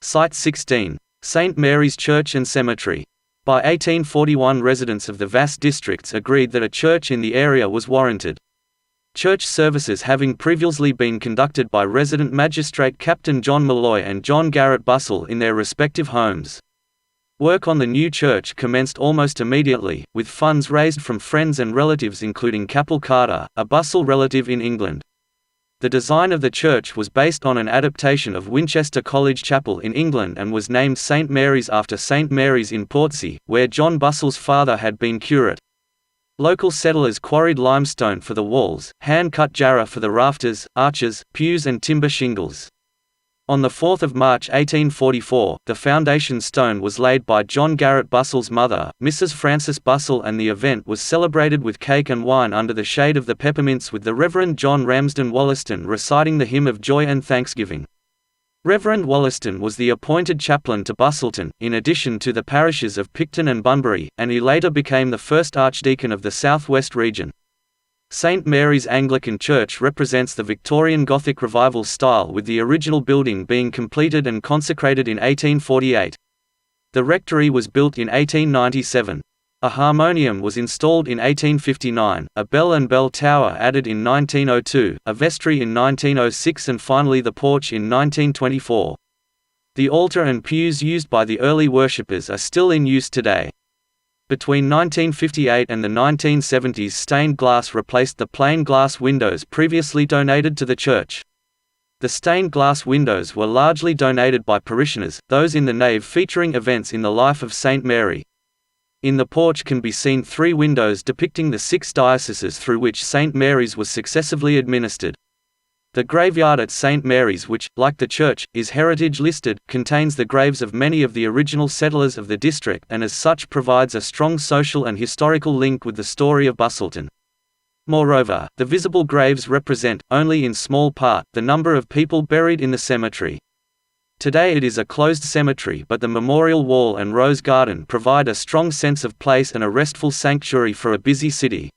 Site 16. St. Mary's Church and Cemetery. By 1841, residents of the vast districts agreed that a church in the area was warranted. Church services having previously been conducted by resident magistrate Captain John Malloy and John Garrett Bussell in their respective homes. Work on the new church commenced almost immediately, with funds raised from friends and relatives including Capel Carter, a Bussell relative in England. The design of the church was based on an adaptation of Winchester College Chapel in England and was named St. Mary's after St. Mary's in Portsea, where John Bussell's father had been curate. Local settlers quarried limestone for the walls, hand-cut jarrah for the rafters, arches, pews and timber shingles. On 4 March 1844, the foundation stone was laid by John Garrett Bussell's mother, Mrs. Frances Bussell, and the event was celebrated with cake and wine under the shade of the peppermints, with the Reverend John Ramsden Wollaston reciting the hymn of joy and thanksgiving. Reverend Wollaston was the appointed chaplain to Busselton, in addition to the parishes of Picton and Bunbury, and he later became the first archdeacon of the South West region. St. Mary's Anglican Church represents the Victorian Gothic Revival style, with the original building being completed and consecrated in 1848. The rectory was built in 1897. A harmonium was installed in 1859, a bell and bell tower added in 1902, a vestry in 1906 and finally the porch in 1924. The altar and pews used by the early worshippers are still in use today. Between 1958 and the 1970s, stained glass replaced the plain glass windows previously donated to the church. The stained glass windows were largely donated by parishioners, those in the nave featuring events in the life of St. Mary. In the porch can be seen 3 windows depicting the 6 dioceses through which St. Mary's was successively administered. The graveyard at St. Mary's, which, like the church, is heritage listed, contains the graves of many of the original settlers of the district and as such provides a strong social and historical link with the story of Busselton. Moreover, the visible graves represent, only in small part, the number of people buried in the cemetery. Today it is a closed cemetery, but the memorial wall and rose garden provide a strong sense of place and a restful sanctuary for a busy city.